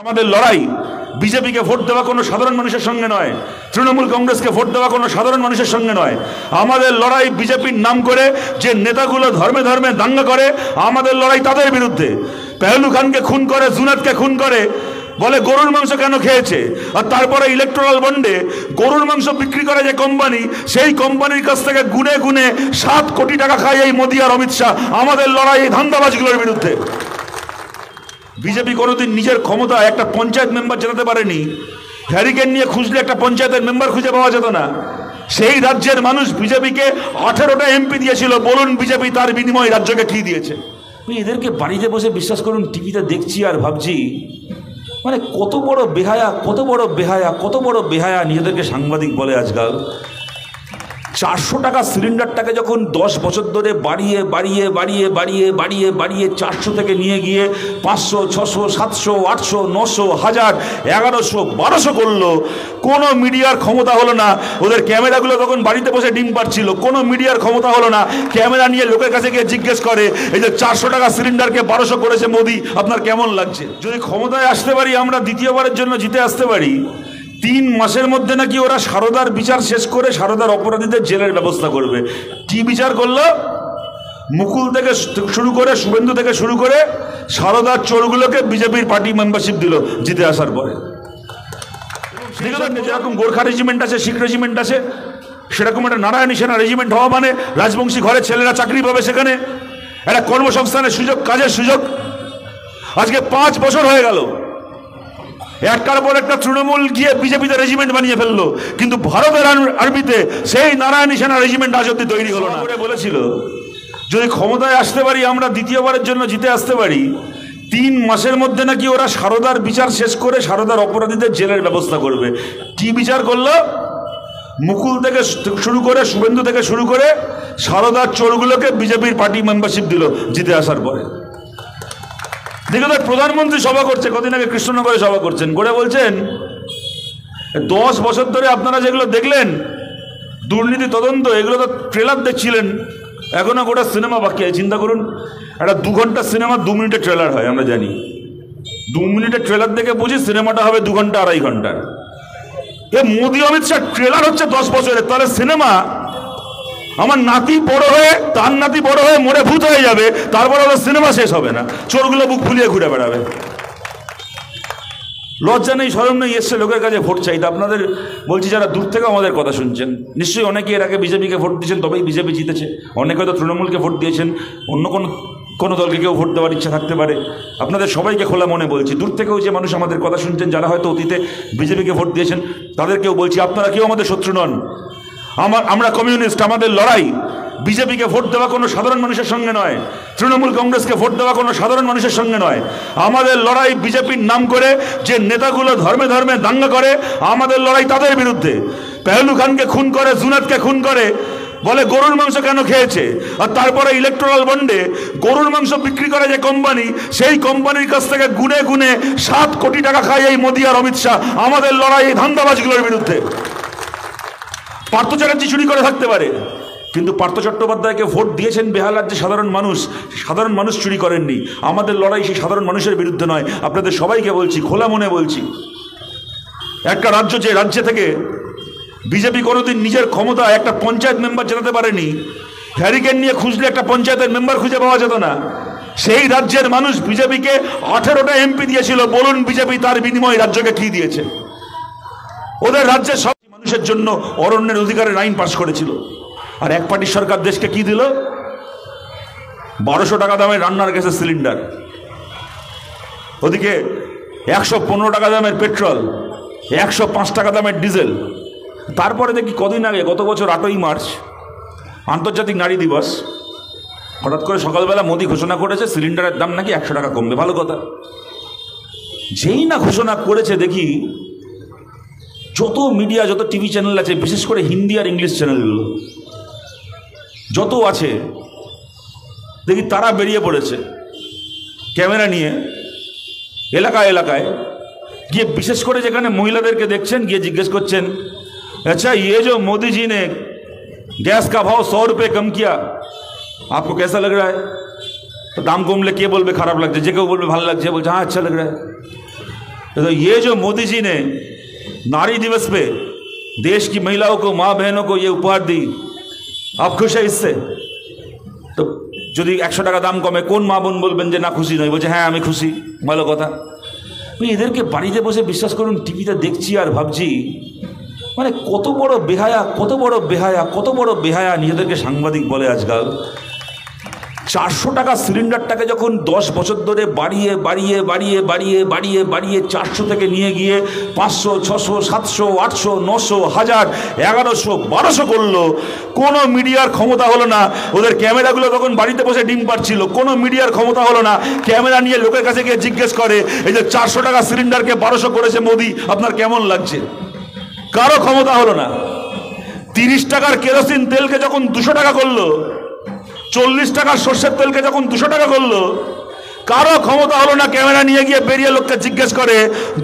আমাদের লড়াই বিজেপিকে ভোট দেওয়া কোনো সাধারণ মানুষের সঙ্গে নয়, তৃণমূল কংগ্রেসকে ভোট দেওয়া কোনো সাধারণ মানুষের সঙ্গে নয়। আমাদের লড়াই বিজেপির নাম করে যে নেতাগুলো ধর্মে ধর্মে দাঙ্গা করে, আমাদের লড়াই তাদের বিরুদ্ধে। পেহলু খানকে খুন করে, জুনাদকে খুন করে, বলে গরুর মাংস কেন খেয়েছে, আর তারপরে ইলেকট্রাল বন্ডে গরুর মাংস বিক্রি করে যে কোম্পানি, সেই কোম্পানির কাছ থেকে গুনে গুনে 7 কোটি টাকা খায় এই মোদি আর অমিত শাহ। আমাদের লড়াই এই ধান্দাবাজগুলোর বিরুদ্ধে। বিজেপি কোনোদিন নিজের ক্ষমতা একটা পঞ্চায়েত মেম্বার জেতাতে পারেনি। হ্যারিকেন নিয়ে খুঁজলে একটা পঞ্চায়েতের মেম্বার খুঁজে পাওয়া যেত না। সেই রাজ্যের মানুষ বিজেপিকে 18টা এমপি দিয়েছিল। বলুন বিজেপি তার বিনিময়ে রাজ্যকে কি দিয়েছে? এদেরকে বাড়িতে বসে বিশ্বাস করুন টিভিতে দেখছি আর ভাবছি, মানে কত বড় বেহায়া, কত বড় বেহায়া, কত বড় বেহায়া নিজেদেরকে সাংবাদিক বলে আজকাল। 400 টাকা সিলিন্ডারটাকে যখন 10 বছর ধরে বাড়িয়ে বাড়িয়ে বাড়িয়ে বাড়িয়ে বাড়িয়ে বাড়িয়ে 400 থেকে নিয়ে গিয়ে 500, 600, 700, 800, 900, 1000, 1100, 1200 করলো, কোনো মিডিয়ার ক্ষমতা হলো না। ওদের ক্যামেরাগুলো তখন বাড়িতে বসে ডিম পাচ্ছিল, কোনো মিডিয়ার ক্ষমতা হলো না। ক্যামেরা নিয়ে লোকের কাছে গিয়ে জিজ্ঞেস করে, এই যে 400 টাকা সিলিন্ডারকে 1200 করেছে মোদি, আপনার কেমন লাগছে? যদি ক্ষমতায় আসতে পারি, আমরা দ্বিতীয়বারের জন্য জিতে আসতে পারি, 3 মাসের মধ্যে নাকি ওরা সারদার বিচার শেষ করে সারদার অপরাধীদের জেলের ব্যবস্থা করবে। কি বিচার করলো? মুকুল থেকে শুরু করে, শুভেন্দু থেকে শুরু করে সারদার চোরগুলোকে বিজেপির পার্টি মেম্বারশিপ দিল জিতে আসার পরে। যেরকম গোর্খা রেজিমেন্ট আছে, শিখ রেজিমেন্ট আছে, সেরকম একটা নারায়ণী সেনা রেজিমেন্ট হওয়া মানে রাজবংশী ঘরের ছেলেরা চাকরি পাবে, সেখানে একটা কর্মসংস্থানের সুযোগ, কাজের সুযোগ। আজকে 5 বছর হয়ে গেল, একটার পর একটা তৃণমূল গিয়ে বিজেপিতে রেজিমেন্ট বানিয়ে ফেললো, কিন্তু ভারতের আর্মিতে সেই নারায়ণী সেনা রেজিমেন্ট আজ অব্দি তৈরি হলো না। বলেছিল যদি ক্ষমতায় আসতে পারি, আমরা দ্বিতীয়বারের জন্য জিতে আসতে পারি, 3 মাসের মধ্যে নাকি ওরা সারদার বিচার শেষ করে সারদার অপরাধীদের জেলের ব্যবস্থা করবে। কি বিচার করলো? মুকুল থেকে শুরু করে, শুভেন্দু থেকে শুরু করে সারদার চোরগুলোকে বিজেপির পার্টি মেম্বারশিপ দিল জিতে আসার পরে। দেখে তো প্রধানমন্ত্রী সভা করছে, কদিন আগে কৃষ্ণনগরে সভা করছেন, করে বলছেন 10 বছর ধরে আপনারা যেগুলো দেখলেন দুর্নীতি তদন্ত, এগুলো তো ট্রেলার দেখছিলেন, এখনো গোটা সিনেমা বাকি আছে। চিন্তা করুন, একটা 2 ঘন্টার সিনেমা 2 মিনিটের ট্রেলার হয়, আমরা জানি। 2 মিনিটের ট্রেলার দেখে বুঝি সিনেমাটা হবে 2 ঘন্টা 2.5 ঘন্টার। এ মোদি অমিত শাহ ট্রেলার হচ্ছে 10 বছরের, তাহলে সিনেমা আমার নাতি বড় হয়ে, তার নাতি বড় হয়ে মরে ভূত হয়ে যাবে, তারপরে ওদের সিনেমা শেষ হবে না, চোরগুলো বুক ফুলিয়ে ঘুরে বেড়াবে। লজ্জা নেই, শরম নেই, এসছে লোকের কাছে ভোট চাইতে। আপনাদের বলছি, যারা দূর থেকে আমাদের কথা শুনছেন, নিশ্চয়ই অনেকে এর আগে বিজেপিকে ভোট দিয়েছেন, তবেই বিজেপি জিতেছে। অনেকে হয়তো তৃণমূলকে ভোট দিয়েছেন, অন্য কোনো দলকে কেউ ভোট দেওয়ার ইচ্ছা থাকতে পারে। আপনাদের সবাইকে খোলা মনে বলছি, দূর থেকেও যে মানুষ আমাদের কথা শুনছেন, যারা হয়তো অতীতে বিজেপিকে ভোট দিয়েছেন, তাদেরকেও বলছি, আপনারা কেউ আমাদের শত্রু নন। আমরা কমিউনিস্ট। আমাদের লড়াই বিজেপিকে ভোট দেওয়া কোনো সাধারণ মানুষের সঙ্গে নয়, তৃণমূল কংগ্রেসকে ভোট দেওয়া কোনো সাধারণ মানুষের সঙ্গে নয়। আমাদের লড়াই বিজেপির নাম করে যে নেতাগুলো ধর্মে ধর্মে দাঙ্গা করে, আমাদের লড়াই তাদের বিরুদ্ধে। পেহলু খানকে খুন করে, জুনাদকে খুন করে, বলে গরুর মাংস কেন খেয়েছে, আর তারপরে ইলেকট্রাল বন্ডে গরুর মাংস বিক্রি করে যে কোম্পানি, সেই কোম্পানির কাছ থেকে গুনে গুনে 7 কোটি টাকা খায় এই মোদি আর অমিত শাহ। আমাদের লড়াই এই ধান্দাবাজগুলোর বিরুদ্ধে। পার্থ চ্যাটার্জি চুরি করে থাকতে পারে, কিন্তু পার্থ চট্টোপাধ্যায়কে ভোট দিয়েছেন বেহাল রাজ্যে সাধারণ মানুষ চুরি করেননি। আমাদের লড়াই সেই সাধারণ মানুষের বিরুদ্ধে নয়। আপনাদের সবাইকে বলছি, খোলা মনে বলছি, একটা রাজ্য, যে রাজ্য থেকে বিজেপি কোনোদিন নিজের ক্ষমতা একটা পঞ্চায়েত মেম্বার জেতাতে পারেনি, হ্যারিকেন নিয়ে খুঁজলে একটা পঞ্চায়েতের মেম্বার খুঁজে পাওয়া যেত না। সেই রাজ্যের মানুষ বিজেপিকে 18টা এমপি দিয়েছিল। বলুন বিজেপি তার বিনিময়ে রাজ্যকে কি দিয়েছে? ওদের রাজ্যের সব মানুষের জন্য অরণ্যের অধিকারের আইন পাশ করেছিল। আর এক পার্টির সরকার দেশকে কি দিল? 1200 টাকা দামের রান্নার গ্যাসের সিলিন্ডার, ওদিকে 115 টাকা দামের পেট্রোল, 105 টাকা দামের ডিজেল। তারপরে দেখি কদিন আগে, গত বছর 8ই মার্চ আন্তর্জাতিক নারী দিবস, হঠাৎ করে সকালবেলা মোদি ঘোষণা করেছে সিলিন্ডারের দাম নাকি 100 টাকা কমবে। ভালো কথা। যেই না ঘোষণা করেছে, দেখি যত মিডিয়া, যত টিভি চ্যানেল আছে, বিশেষ করে হিন্দি আর ইংলিশ চ্যানেলগুলো যত আছে, দেখি তারা বেরিয়ে পড়েছে ক্যামেরা নিয়ে এলাকায় এলাকায় গিয়ে, বিশেষ করে যেখানে মহিলাদেরকে দেখছেন, গিয়ে জিজ্ঞেস করছেন, আচ্ছা ये जो मोदी जी ने गैस का भाव 100 रुपये कम किया, आपको कैसा लग रहा है? तो दाम कमले কে বলবে খারাপ লাগছে, যে কেউ বলবে ভালো লাগছে, বলছে হ্যাঁ আচ্ছা লাগ রা है। तो ये जो मोदी जी ने नारी दिवस पे देश की महिलाओं को, माँ बहनों को ये उपहार दी, आप खुश है इससे? तो যদি 100 টাকা দাম কমে কোন মা বোন বলবেন যে না খুশি নয়? বলছে হ্যাঁ আমি খুশি, ভালো কথা। এদেরকে বাড়িতে বসে বিশ্বাস করুন টিভিতে দেখছি আর ভাবছি মানে কত বড় বেহায়া, কত বড় বেহায়া, কত বড় বেহায়া নিজেদেরকে সাংবাদিক বলে আজকাল। 400 টাকা সিলিন্ডারটাকে যখন 10 বছর ধরে বাড়িয়ে বাড়িয়ে বাড়িয়ে বাড়িয়ে বাড়িয়ে বাড়িয়ে 400 থেকে নিয়ে গিয়ে 500, 600, 700, 800, 900, 1000, 1100, 1200 করলো, কোনো মিডিয়ার ক্ষমতা হলো না। ওদের ক্যামেরাগুলো তখন বাড়িতে বসে ডিম পাচ্ছিল, কোনো মিডিয়ার ক্ষমতা হলো না ক্যামেরা নিয়ে লোকের কাছে গিয়ে জিজ্ঞেস করে এই যে 400 টাকা সিলিন্ডারকে 1200 করেছে মোদি, আপনার কেমন লাগছে? কারো ক্ষমতা হলো না। 30 টাকার কেরোসিন তেলকে যখন 200 টাকা করলো, 40 টাকার সর্ষের তেলকে যখন 200 টাকা করলো, কারো ক্ষমতা হলো না ক্যামেরা নিয়ে গিয়ে বেরিয়ে লোককে জিজ্ঞেস করে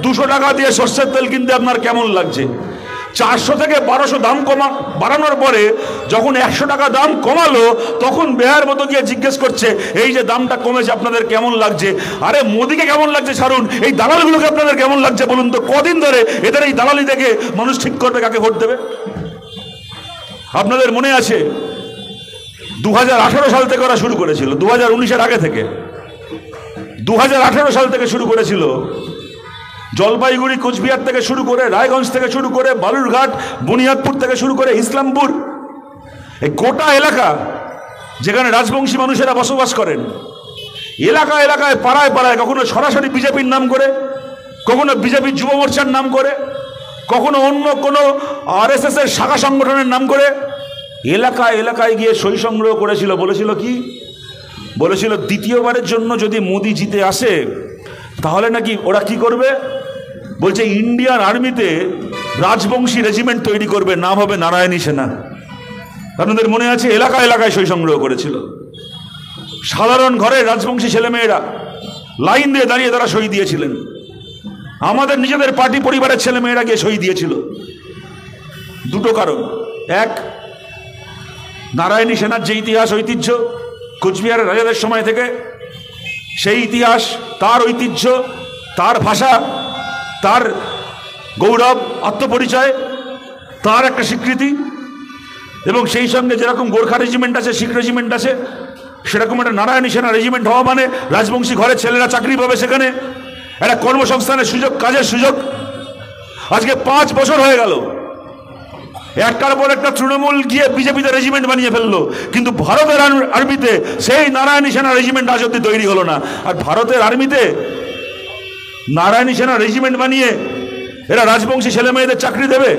200 টাকা দিয়ে সর্ষের তেল কিনতে আপনার কেমন লাগছে? 400 থেকে 1200 দাম বাড়ানোর পরে যখন 100 টাকা দাম কমালো, তখন বেহার মতো গিয়ে জিজ্ঞেস করছে এই যে দামটা কমেছে আপনাদের কেমন লাগছে? আরে মোদিকে কেমন লাগছে ছাড়ুন, এই দালালগুলোকে আপনাদের কেমন লাগছে বলুন তো? কদিন ধরে এদের এই দালালি দেখে মানুষ ঠিক করবে কাকে ভোট দেবে? আপনাদের মনে আছে 2018 সাল থেকে ওরা শুরু করেছিল, 2019-এর আগে থেকে 2018 সাল থেকে শুরু করেছিল। জলপাইগুড়ি, কোচবিহার থেকে শুরু করে, রায়গঞ্জ থেকে শুরু করে, বালুরঘাট, বুনিয়াদপুর থেকে শুরু করে ইসলামপুর, এই গোটা এলাকা যেখানে রাজবংশী মানুষেরা বসবাস করেন, এলাকা এলাকায়, পাড়ায় পাড়ায়, কখনো সরাসরি বিজেপির নাম করে, কখনো বিজেপির যুব মোর্চার নাম করে, কখনো অন্য কোনো RSS এর শাখা সংগঠনের নাম করে এলাকায় এলাকায় গিয়ে সই সংগ্রহ করেছিল। বলেছিল কি? বলেছিল দ্বিতীয়বারের জন্য যদি মোদি জিতে আসে তাহলে নাকি ওরা কি করবে? বলছে ইন্ডিয়ান আর্মিতে রাজবংশী রেজিমেন্ট তৈরি করবে, নাম হবে নারায়ণী সেনা। আপনাদের মনে আছে? এলাকা এলাকায় সই সংগ্রহ করেছিল। সাধারণ ঘরের রাজবংশী ছেলেমেয়েরা লাইন দিয়ে দাঁড়িয়ে তারা সই দিয়েছিলেন। আমাদের নিজেদের পার্টি পরিবারের ছেলেমেয়েরা গিয়ে সই দিয়েছিল। দুটো কারণ, এক, নারায়ণী সেনার যে ইতিহাস ঐতিহ্য কোচবিহারের রাজাদের সময় থেকে, সেই ইতিহাস, তার ঐতিহ্য, তার ভাষা, তার গৌরব, আত্মপরিচয়, তার একটা স্বীকৃতি, এবং সেই সঙ্গে যেরকম গোর্খা রেজিমেন্ট আছে, শিখ রেজিমেন্ট আছে, সেরকম একটা নারায়ণী সেনা রেজিমেন্ট হওয়া মানে রাজবংশী ঘরের ছেলেরা চাকরি পাবে, সেখানে একটা কর্মসংস্থানের সুযোগ, কাজের সুযোগ। আজকে 5 বছর হয়ে গেল, একটার পর একটা তৃণমূল গিয়ে বিজেপিতে রেজিমেন্ট বানিয়ে ফেললো, কিন্তু ভারতের আর্মিতে সেই নারায়ণী সেনা রেজিমেন্ট আজ অব্দি তৈরি হলো না। আর ভারতের আর্মিতে নারায়ণী সেনা রেজিমেন্ট বানিয়ে এরা রাজবংশী ছেলে মেয়েদের চাকরি দেবে?